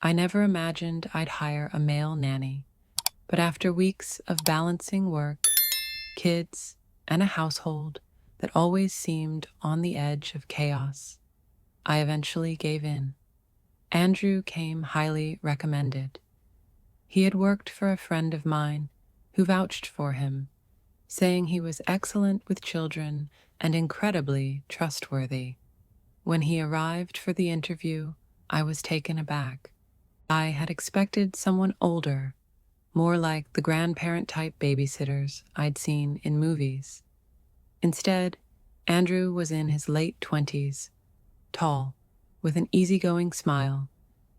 I never imagined I'd hire a male nanny, but after weeks of balancing work, kids, and a household that always seemed on the edge of chaos, I eventually gave in. Andrew came highly recommended. He had worked for a friend of mine who vouched for him, saying he was excellent with children and incredibly trustworthy. When he arrived for the interview, I was taken aback. I had expected someone older, more like the grandparent-type babysitters I'd seen in movies. Instead, Andrew was in his late 20s, tall, with an easygoing smile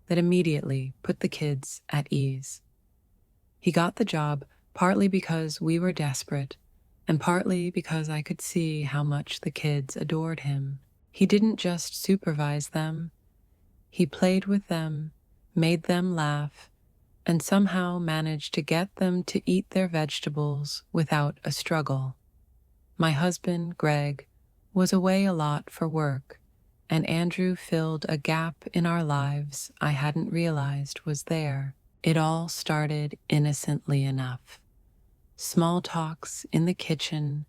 that immediately put the kids at ease. He got the job partly because we were desperate, and partly because I could see how much the kids adored him. He didn't just supervise them, he played with them, made them laugh, and somehow managed to get them to eat their vegetables without a struggle. My husband, Greg, was away a lot for work, and Andrew filled a gap in our lives I hadn't realized was there. It all started innocently enough. Small talks in the kitchen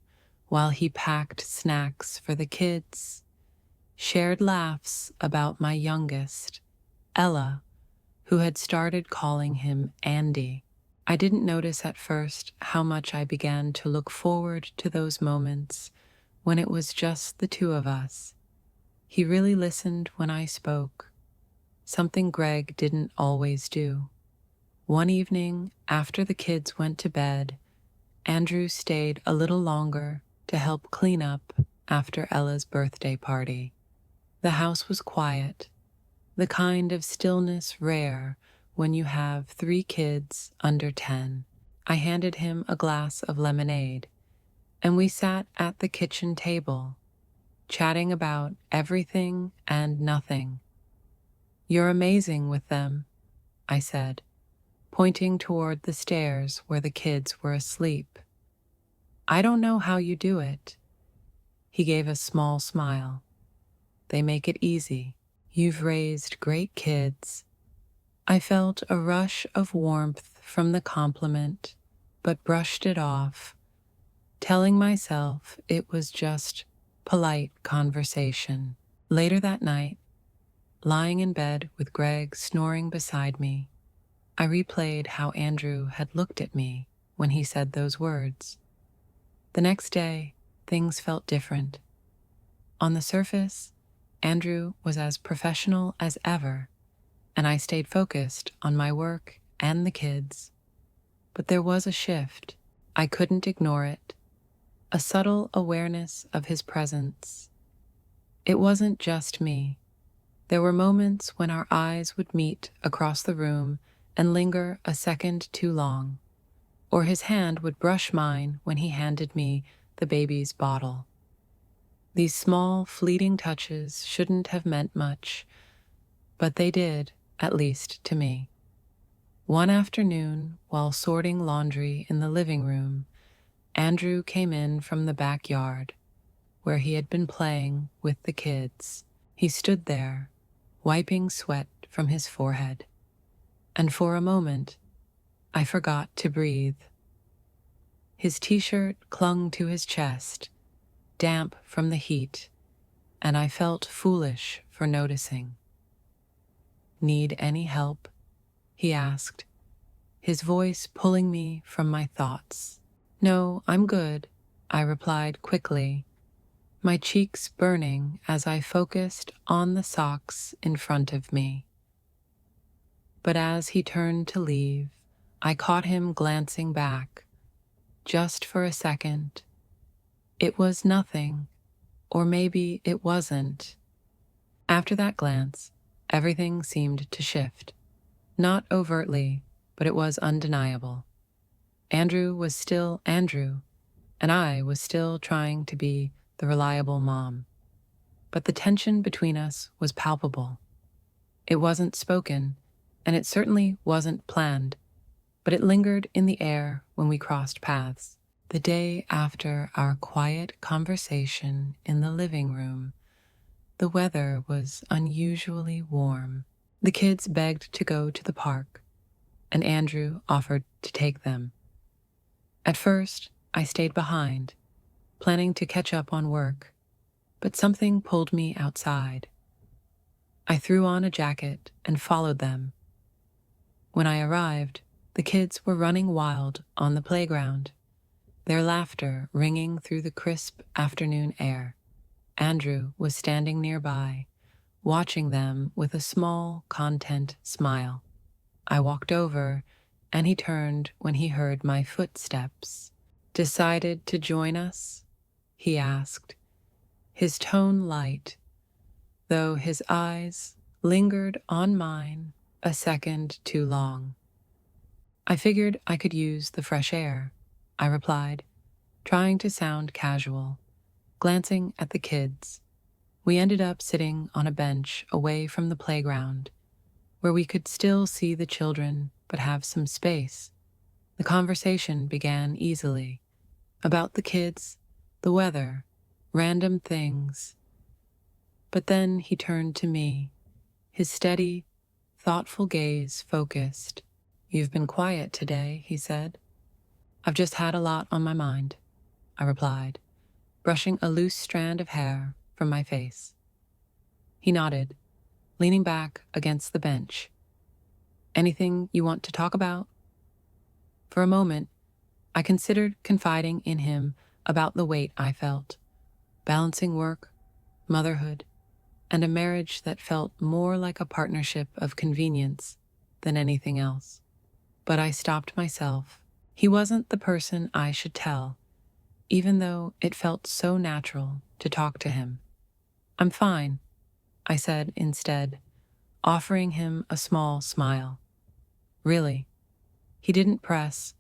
while he packed snacks for the kids, shared laughs about my youngest, Ella, who had started calling him Andy. I didn't notice at first how much I began to look forward to those moments when it was just the two of us. He really listened when I spoke, something Greg didn't always do. One evening, after the kids went to bed, Andrew stayed a little longer to help clean up after Ella's birthday party. The house was quiet, the kind of stillness rare when you have 3 kids under 10. I handed him a glass of lemonade, and we sat at the kitchen table, chatting about everything and nothing. "You're amazing with them," I said, pointing toward the stairs where the kids were asleep. "I don't know how you do it." He gave a small smile. "They make it easy. You've raised great kids." I felt a rush of warmth from the compliment, but brushed it off, telling myself it was just polite conversation. Later that night, lying in bed with Greg snoring beside me, I replayed how Andrew had looked at me when he said those words. The next day, things felt different. On the surface, Andrew was as professional as ever, and I stayed focused on my work and the kids. But there was a shift. I couldn't ignore it. A subtle awareness of his presence. It wasn't just me. There were moments when our eyes would meet across the room and linger a second too long, or his hand would brush mine when he handed me the baby's bottle. These small, fleeting touches shouldn't have meant much, but they did, at least to me. One afternoon, while sorting laundry in the living room, Andrew came in from the backyard, where he had been playing with the kids. He stood there, wiping sweat from his forehead, and for a moment, I forgot to breathe. His t-shirt clung to his chest, damp from the heat, and I felt foolish for noticing. "Need any help?" he asked, his voice pulling me from my thoughts. "No, I'm good," I replied quickly, my cheeks burning as I focused on the socks in front of me. But as he turned to leave, I caught him glancing back, just for a second. It was nothing, or maybe it wasn't. After that glance, everything seemed to shift. Not overtly, but it was undeniable. Andrew was still Andrew, and I was still trying to be the reliable mom. But the tension between us was palpable. It wasn't spoken, and it certainly wasn't planned, but it lingered in the air when we crossed paths. The day after our quiet conversation in the living room, the weather was unusually warm. The kids begged to go to the park, and Andrew offered to take them. At first, I stayed behind, planning to catch up on work, but something pulled me outside. I threw on a jacket and followed them. When I arrived, the kids were running wild on the playground, their laughter ringing through the crisp afternoon air. Andrew was standing nearby, watching them with a small, content smile. I walked over, and he turned when he heard my footsteps. "Decided to join us?" he asked, his tone light, though his eyes lingered on mine a second too long. "I figured I could use the fresh air," I replied, trying to sound casual, glancing at the kids. We ended up sitting on a bench away from the playground, where we could still see the children but have some space. The conversation began easily, about the kids, the weather, random things. But then he turned to me, his steady, thoughtful gaze focused. "You've been quiet today," he said. "I've just had a lot on my mind," I replied, brushing a loose strand of hair from my face. He nodded, leaning back against the bench. "Anything you want to talk about?" For a moment, I considered confiding in him about the weight I felt, balancing work, motherhood, and a marriage that felt more like a partnership of convenience than anything else. But I stopped myself. He wasn't the person I should tell, even though it felt so natural to talk to him. "I'm fine," I said instead, offering him a small smile. "Really?" He didn't press,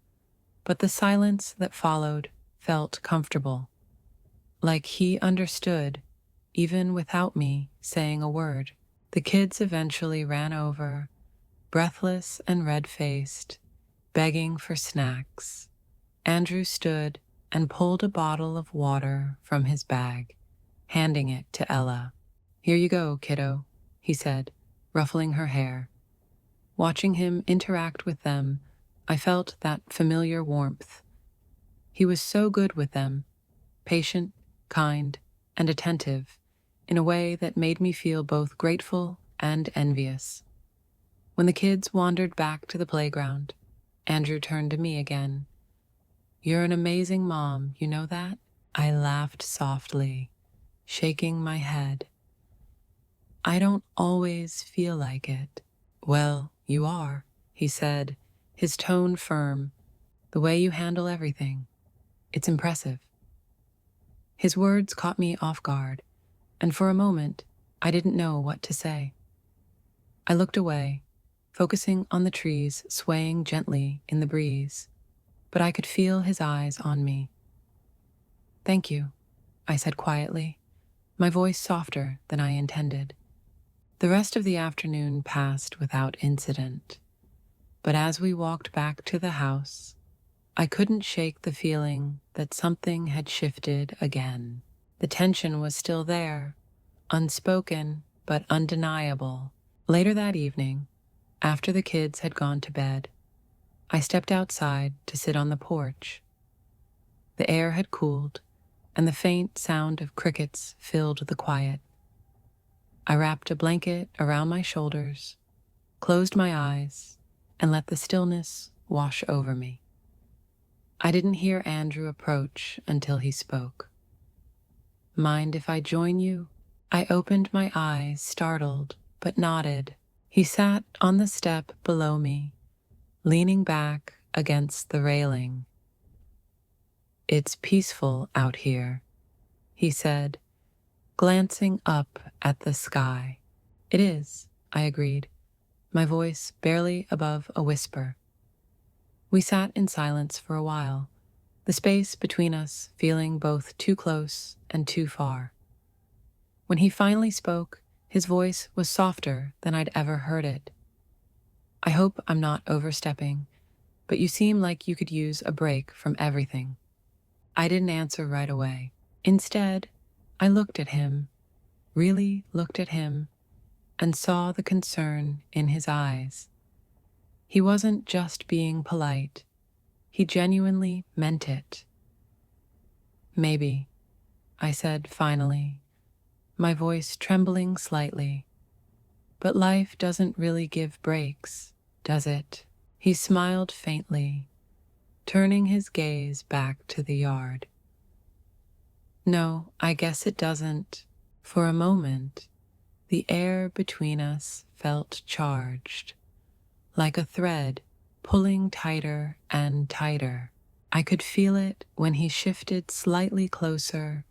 but the silence that followed felt comfortable, like he understood, even without me saying a word. The kids eventually ran over, breathless and red-faced, begging for snacks. Andrew stood and pulled a bottle of water from his bag, handing it to Ella. "Here you go, kiddo," he said, ruffling her hair. Watching him interact with them, I felt that familiar warmth. He was so good with them, patient, kind, and attentive, in a way that made me feel both grateful and envious. When the kids wandered back to the playground, Andrew turned to me again. "You're an amazing mom, you know that?" I laughed softly, shaking my head. "I don't always feel like it." "Well, you are," he said, his tone firm. "The way you handle everything. It's impressive." His words caught me off guard, and for a moment, I didn't know what to say. I looked away, focusing on the trees swaying gently in the breeze, but I could feel his eyes on me. "Thank you," I said quietly, my voice softer than I intended. The rest of the afternoon passed without incident, but as we walked back to the house, I couldn't shake the feeling that something had shifted again. The tension was still there, unspoken but undeniable. Later that evening, after the kids had gone to bed, I stepped outside to sit on the porch. The air had cooled, and the faint sound of crickets filled the quiet. I wrapped a blanket around my shoulders, closed my eyes, and let the stillness wash over me. I didn't hear Andrew approach until he spoke. "Mind if I join you?" I opened my eyes, startled, but nodded. He sat on the step below me, leaning back against the railing. "It's peaceful out here," he said, glancing up at the sky. "It is," I agreed, my voice barely above a whisper. We sat in silence for a while, the space between us feeling both too close and too far. When he finally spoke, his voice was softer than I'd ever heard it. "I hope I'm not overstepping, but you seem like you could use a break from everything." I didn't answer right away. Instead, I looked at him, really looked at him, and saw the concern in his eyes. He wasn't just being polite. He genuinely meant it. "Maybe," I said finally, my voice trembling slightly. "But life doesn't really give breaks, does it?" He smiled faintly, turning his gaze back to the yard. "No, I guess it doesn't." For a moment, the air between us felt charged, like a thread pulling tighter and tighter. I could feel it when he shifted slightly closer,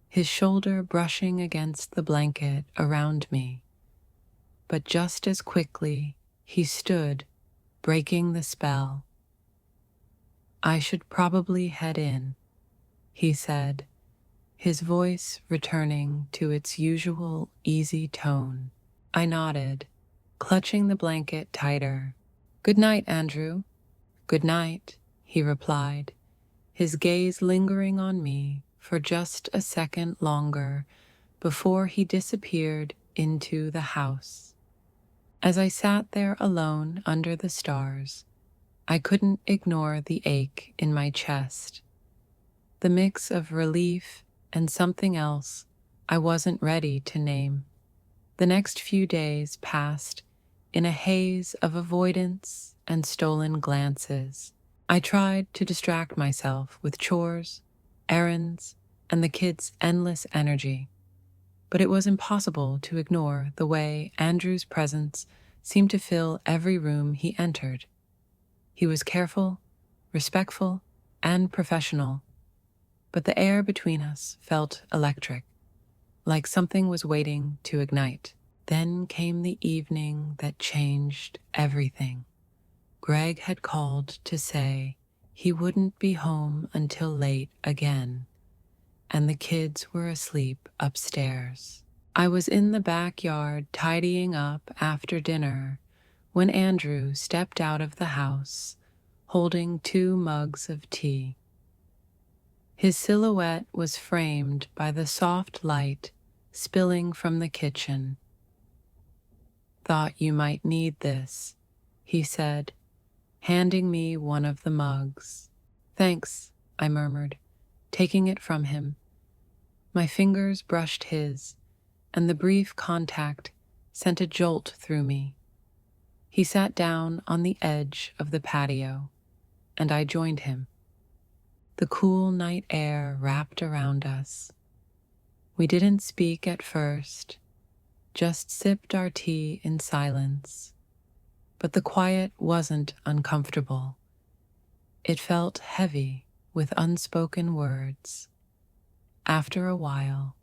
his shoulder brushing against the blanket around me. But just as quickly, he stood, breaking the spell. "I should probably head in," he said, his voice returning to its usual easy tone. I nodded, clutching the blanket tighter. "Good night, Andrew." "Good night," he replied, his gaze lingering on me for just a second longer before he disappeared into the house. As I sat there alone under the stars, I couldn't ignore the ache in my chest, the mix of relief and something else I wasn't ready to name. The next few days passed in a haze of avoidance and stolen glances. I tried to distract myself with chores, errands, and the kids' endless energy, but it was impossible to ignore the way Andrew's presence seemed to fill every room he entered. He was careful, respectful, and professional, but the air between us felt electric, like something was waiting to ignite. Then came the evening that changed everything. Greg had called to say he wouldn't be home until late again, and the kids were asleep upstairs. I was in the backyard tidying up after dinner when Andrew stepped out of the house, holding 2 mugs of tea. His silhouette was framed by the soft light spilling from the kitchen. "Thought you might need this," he said, handing me one of the mugs. "Thanks," I murmured, taking it from him. My fingers brushed his, and the brief contact sent a jolt through me. He sat down on the edge of the patio, and I joined him. The cool night air wrapped around us. We didn't speak at first, just sipped our tea in silence. But the quiet wasn't uncomfortable. It felt heavy with unspoken words. After a while,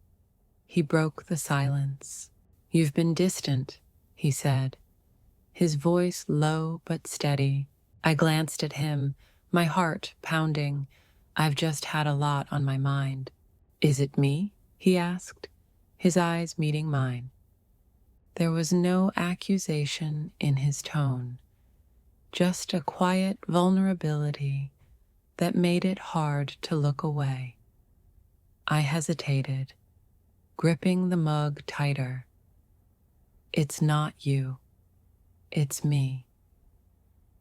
he broke the silence. "You've been distant," he said, his voice low but steady. I glanced at him, my heart pounding. "I've just had a lot on my mind." "Is it me?" he asked, his eyes meeting mine. There was no accusation in his tone, just a quiet vulnerability that made it hard to look away. I hesitated, gripping the mug tighter. "It's not you. It's me.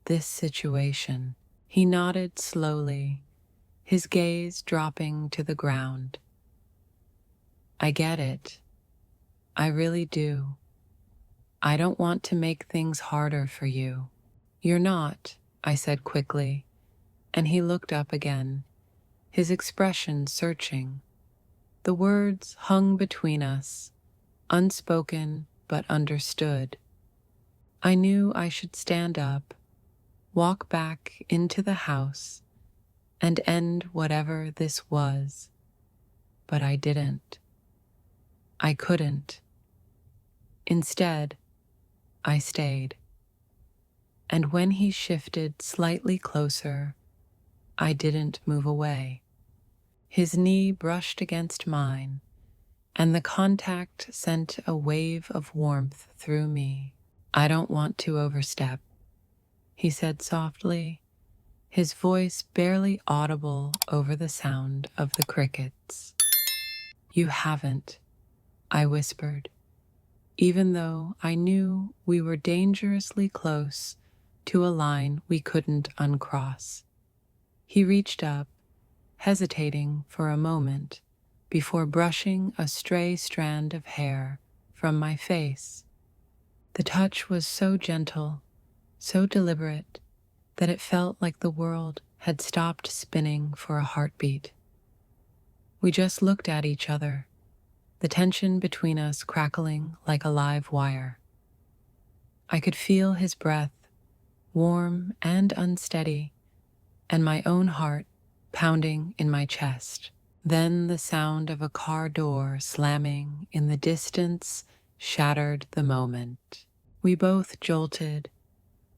This situation." He nodded slowly, his gaze dropping to the ground. "I get it. I really do. I don't want to make things harder for you." "You're not," I said quickly, and he looked up again, his expression searching. The words hung between us, unspoken but understood. I knew I should stand up, walk back into the house, and end whatever this was. But I didn't. I couldn't. Instead, I stayed. And when he shifted slightly closer, I didn't move away. His knee brushed against mine, and the contact sent a wave of warmth through me. "I don't want to overstep," he said softly, his voice barely audible over the sound of the crickets. "You haven't," I whispered, even though I knew we were dangerously close to a line we couldn't uncross. He reached up, hesitating for a moment before brushing a stray strand of hair from my face. The touch was so gentle, so deliberate, that it felt like the world had stopped spinning for a heartbeat. We just looked at each other, the tension between us crackling like a live wire. I could feel his breath, warm and unsteady, and my own heart pounding in my chest. Then the sound of a car door slamming in the distance shattered the moment. We both jolted,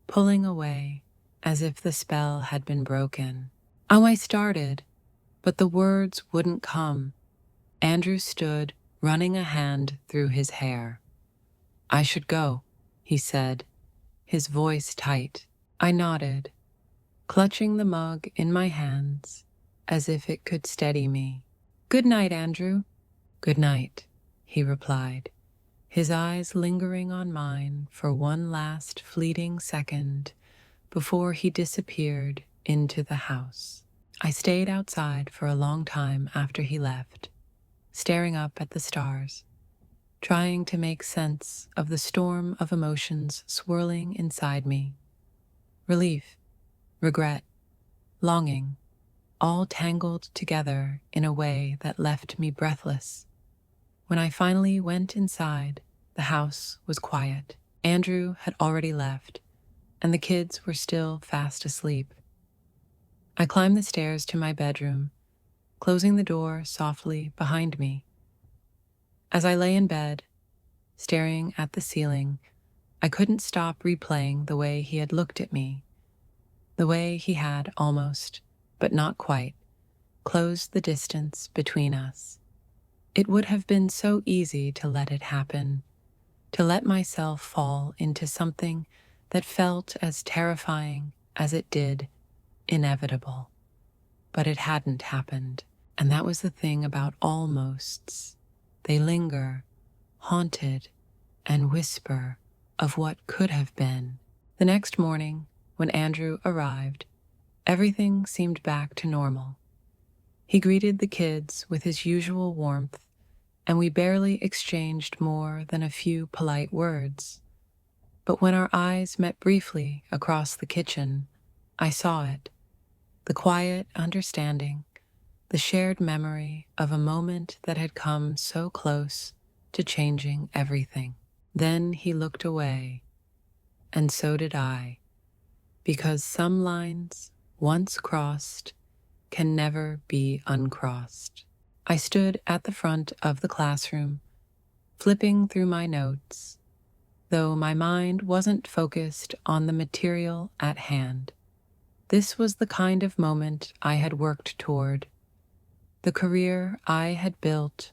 pulling away as if the spell had been broken. I started, but the words wouldn't come. Andrew stood, running a hand through his hair. "I should go," he said, his voice tight. I nodded, clutching the mug in my hands as if it could steady me. "Good night, Andrew." "Good night," he replied, his eyes lingering on mine for one last fleeting second before he disappeared into the house. I stayed outside for a long time after he left, staring up at the stars, trying to make sense of the storm of emotions swirling inside me. Relief, regret, longing, all tangled together in a way that left me breathless. When I finally went inside, the house was quiet. Andrew had already left, and the kids were still fast asleep. I climbed the stairs to my bedroom, closing the door softly behind me. As I lay in bed, staring at the ceiling, I couldn't stop replaying the way he had looked at me, the way he had almost, but not quite, closed the distance between us. It would have been so easy to let it happen, to let myself fall into something that felt as terrifying as it did inevitable. But it hadn't happened, and that was the thing about almosts. They linger, haunted, and whisper of what could have been. The next morning, when Andrew arrived, everything seemed back to normal. He greeted the kids with his usual warmth, and we barely exchanged more than a few polite words. But when our eyes met briefly across the kitchen, I saw it. The quiet understanding, the shared memory of a moment that had come so close to changing everything. Then he looked away, and so did I, because some lines, once crossed, can never be uncrossed. I stood at the front of the classroom, flipping through my notes, though my mind wasn't focused on the material at hand. This was the kind of moment I had worked toward, the career I had built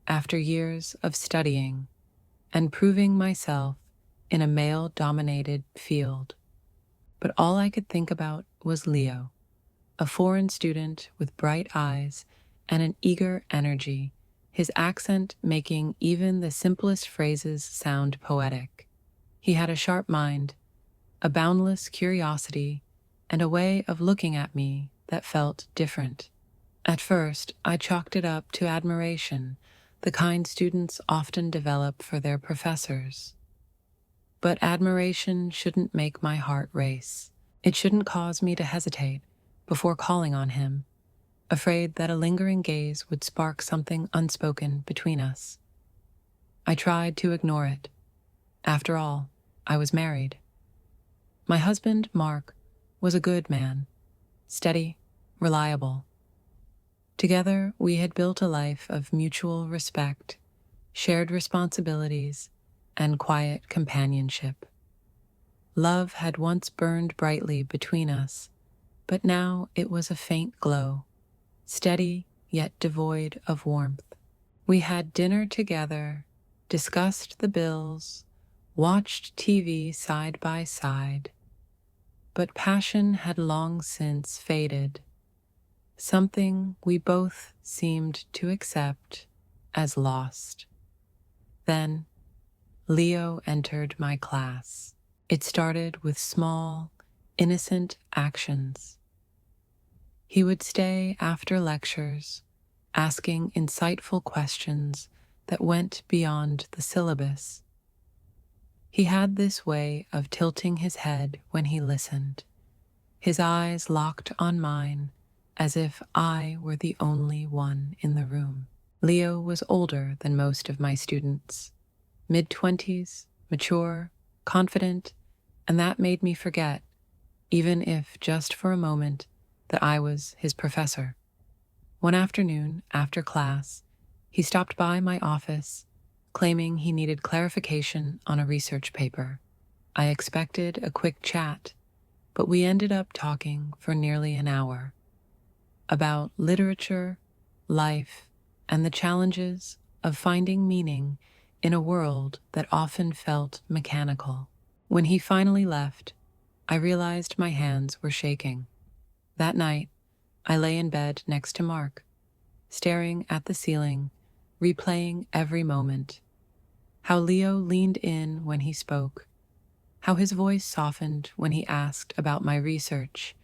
after years of studying and proving myself in a male-dominated field. But all I could think about was Leo, a foreign student with bright eyes and an eager energy, his accent making even the simplest phrases sound poetic. He had a sharp mind, a boundless curiosity, and a way of looking at me that felt different. At first, I chalked it up to admiration, the kind students often develop for their professors. But admiration shouldn't make my heart race. It shouldn't cause me to hesitate before calling on him, afraid that a lingering gaze would spark something unspoken between us. I tried to ignore it. After all, I was married. My husband, Mark, was a good man, steady, reliable. Together, we had built a life of mutual respect, shared responsibilities, and quiet companionship. Love had once burned brightly between us, but now it was a faint glow, steady yet devoid of warmth. We had dinner together, discussed the bills, watched TV side by side, but passion had long since faded, something we both seemed to accept as lost. Then, Leo entered my class. It started with small, innocent actions. He would stay after lectures, asking insightful questions that went beyond the syllabus. He had this way of tilting his head when he listened, his eyes locked on mine as if I were the only one in the room. Leo was older than most of my students, mid-20s, mature, confident, and that made me forget, even if just for a moment, that I was his professor. One afternoon, after class, he stopped by my office, claiming he needed clarification on a research paper. I expected a quick chat, but we ended up talking for nearly an hour about literature, life, and the challenges of finding meaning in a world that often felt mechanical. When he finally left, I realized my hands were shaking. That night, I lay in bed next to Mark, staring at the ceiling, replaying every moment. How Leo leaned in when he spoke, how his voice softened when he asked about my research,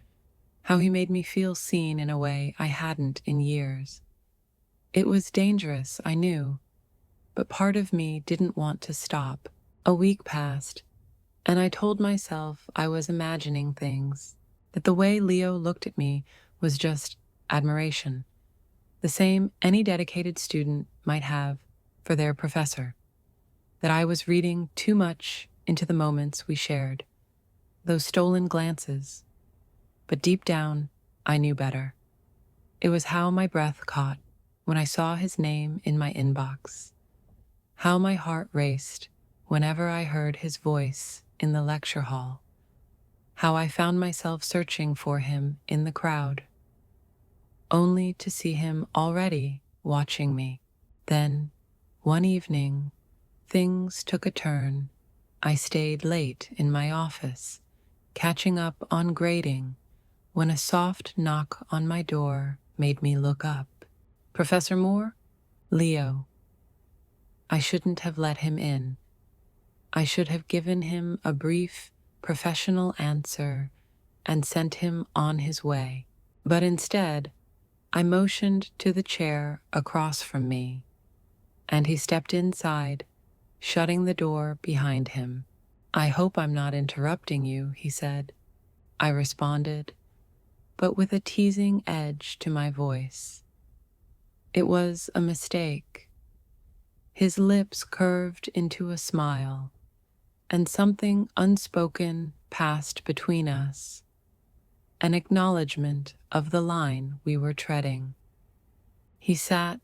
how he made me feel seen in a way I hadn't in years. It was dangerous, I knew, but part of me didn't want to stop. A week passed, and I told myself I was imagining things, that the way Leo looked at me was just admiration, the same any dedicated student might have for their professor, that I was reading too much into the moments we shared, those stolen glances. But deep down, I knew better. It was how my breath caught when I saw his name in my inbox, how my heart raced whenever I heard his voice in the lecture hall, how I found myself searching for him in the crowd, only to see him already watching me. Then, one evening, things took a turn. I stayed late in my office, catching up on grading, when a soft knock on my door made me look up. Professor Moore? Leo. I shouldn't have let him in. I should have given him a brief, professional answer and sent him on his way. But instead, I motioned to the chair across from me, and he stepped inside, shutting the door behind him. I hope I'm not interrupting you, he said. I responded, but with a teasing edge to my voice. It was a mistake. His lips curved into a smile, and something unspoken passed between us, an acknowledgement of the line we were treading. He sat,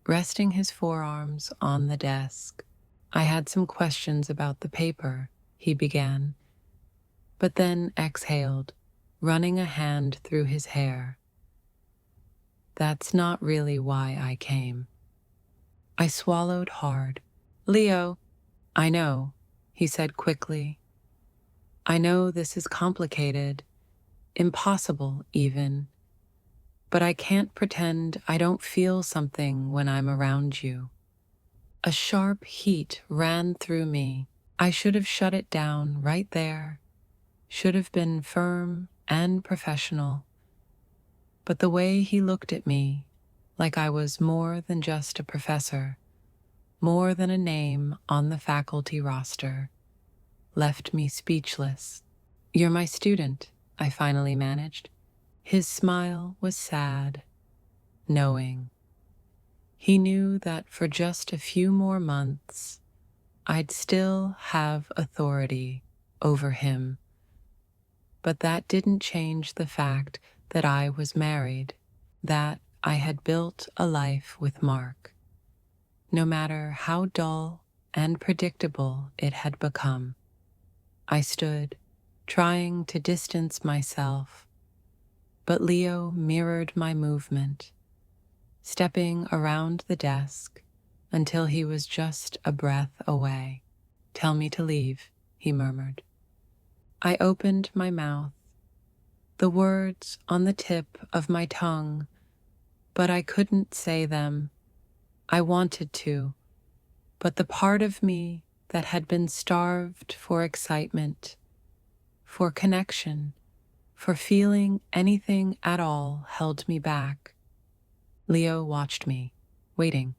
resting his forearms on the desk. I had some questions about the paper, he began, but then exhaled, running a hand through his hair. That's not really why I came. I swallowed hard. Leo, I know, he said quickly. I know this is complicated, impossible even, but I can't pretend I don't feel something when I'm around you. A sharp heat ran through me. I should have shut it down right there, should have been firm and professional. But the way he looked at me, like I was more than just a professor, more than a name on the faculty roster, left me speechless. You're my student, I finally managed. His smile was sad, knowing. He knew that for just a few more months, I'd still have authority over him. But that didn't change the fact that I was married, that I had built a life with Mark, no matter how dull and predictable it had become. I stood, trying to distance myself, but Leo mirrored my movement, stepping around the desk until he was just a breath away. Tell me to leave, he murmured. I opened my mouth, the words on the tip of my tongue, but I couldn't say them. I wanted to, but the part of me that had been starved for excitement, for connection, for feeling anything at all held me back. Leo watched me, waiting.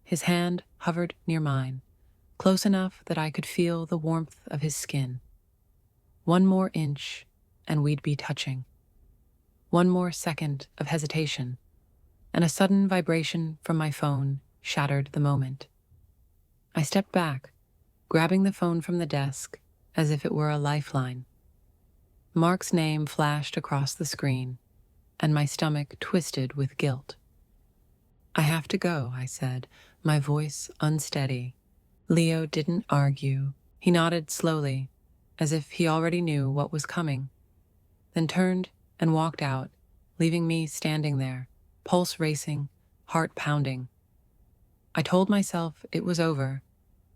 His hand hovered near mine, close enough that I could feel the warmth of his skin. One more inch, and we'd be touching. One more second of hesitation, and a sudden vibration from my phone shattered the moment. I stepped back, grabbing the phone from the desk as if it were a lifeline. Mark's name flashed across the screen, and my stomach twisted with guilt. "I have to go," I said, my voice unsteady. Leo didn't argue. He nodded slowly, as if he already knew what was coming, then turned and walked out, leaving me standing there, pulse racing, heart pounding. I told myself it was over,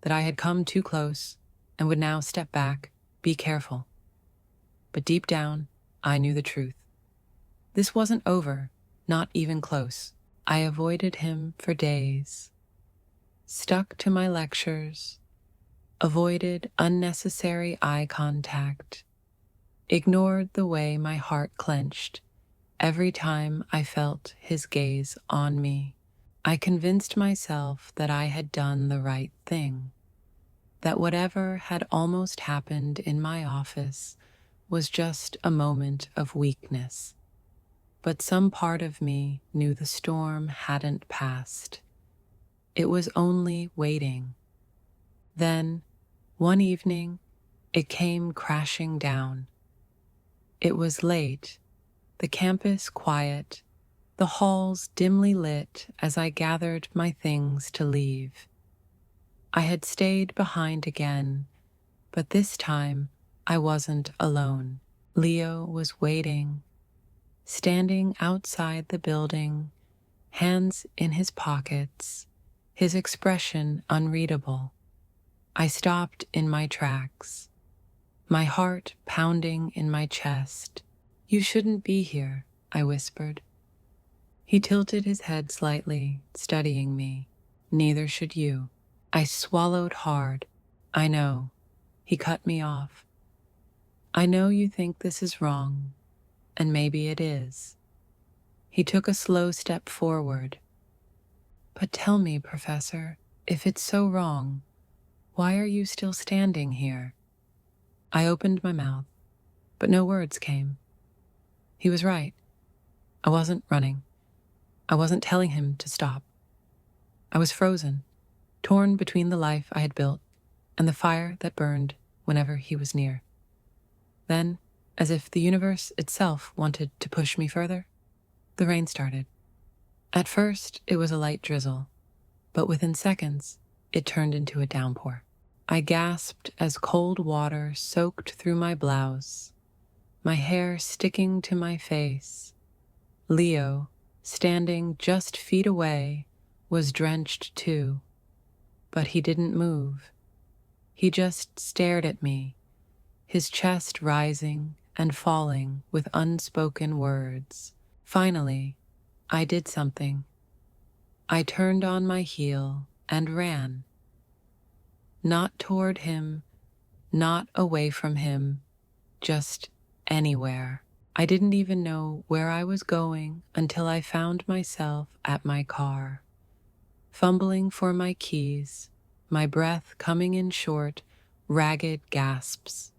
that I had come too close and would now step back, be careful. But deep down, I knew the truth. This wasn't over, not even close. I avoided him for days, stuck to my lectures, avoided unnecessary eye contact, ignored the way my heart clenched every time I felt his gaze on me. I convinced myself that I had done the right thing, that whatever had almost happened in my office was just a moment of weakness. But some part of me knew the storm hadn't passed. It was only waiting. Then, one evening, it came crashing down. It was late, the campus quiet, the halls dimly lit as I gathered my things to leave. I had stayed behind again, but this time I wasn't alone. Leo was waiting, standing outside the building, hands in his pockets, his expression unreadable. I stopped in my tracks, my heart pounding in my chest. "You shouldn't be here," I whispered. He tilted his head slightly, studying me. "Neither should you." I swallowed hard. "I know." He cut me off. "I know you think this is wrong, and maybe it is." He took a slow step forward. "But tell me, Professor, if it's so wrong, why are you still standing here?" I opened my mouth, but no words came. He was right. I wasn't running. I wasn't telling him to stop. I was frozen, torn between the life I had built and the fire that burned whenever he was near. Then, as if the universe itself wanted to push me further, the rain started. At first, it was a light drizzle, but within seconds, it turned into a downpour. I gasped as cold water soaked through my blouse, my hair sticking to my face. Leo, standing just feet away, was drenched too, but he didn't move. He just stared at me, his chest rising and falling with unspoken words. Finally, I did something. I turned on my heel and ran. Not toward him, not away from him, just anywhere. I didn't even know where I was going until I found myself at my car, fumbling for my keys, my breath coming in short, ragged gasps.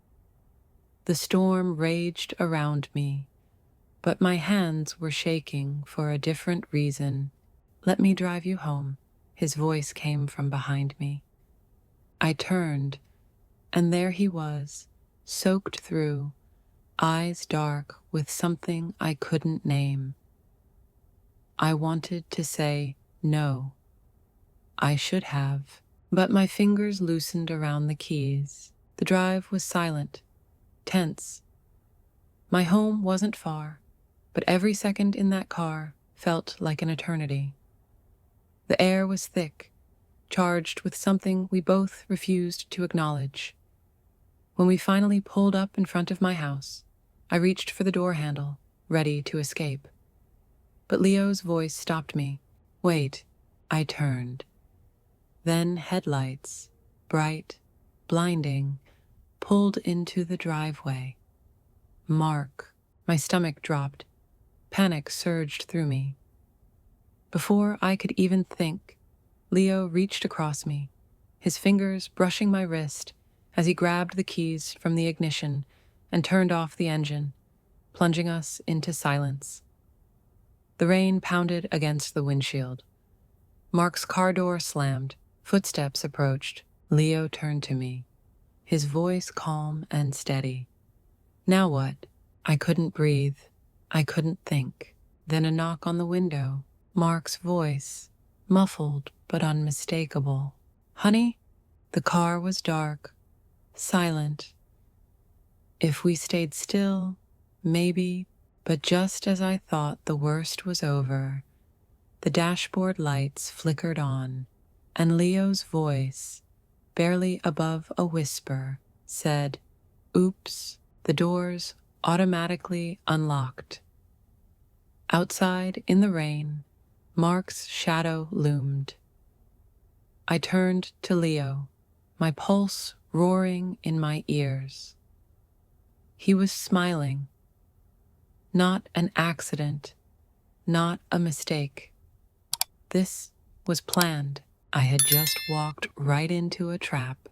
The storm raged around me, but my hands were shaking for a different reason. "Let me drive you home," his voice came from behind me. I turned, and there he was, soaked through, eyes dark with something I couldn't name. I wanted to say no. I should have, but my fingers loosened around the keys. The drive was silent, tense. My home wasn't far, but every second in that car felt like an eternity. The air was thick, charged with something we both refused to acknowledge. When we finally pulled up in front of my house, I reached for the door handle, ready to escape. But Leo's voice stopped me. "Wait." I turned. Then headlights, bright, blinding, pulled into the driveway. Mark. My stomach dropped. Panic surged through me. Before I could even think, Leo reached across me, his fingers brushing my wrist as he grabbed the keys from the ignition and turned off the engine, plunging us into silence. The rain pounded against the windshield. Mark's car door slammed. Footsteps approached. Leo turned to me, his voice calm and steady. Now what? I couldn't breathe. I couldn't think. Then a knock on the window. Mark's voice, muffled but unmistakable. "Honey?" The car was dark, silent. If we stayed still, maybe, but just as I thought the worst was over, the dashboard lights flickered on, and Leo's voice, barely above a whisper, said, "Oops." The doors automatically unlocked. Outside, in the rain, Mark's shadow loomed. I turned to Leo, my pulse roaring in my ears. He was smiling. Not an accident, not a mistake. This was planned. I had just walked right into a trap.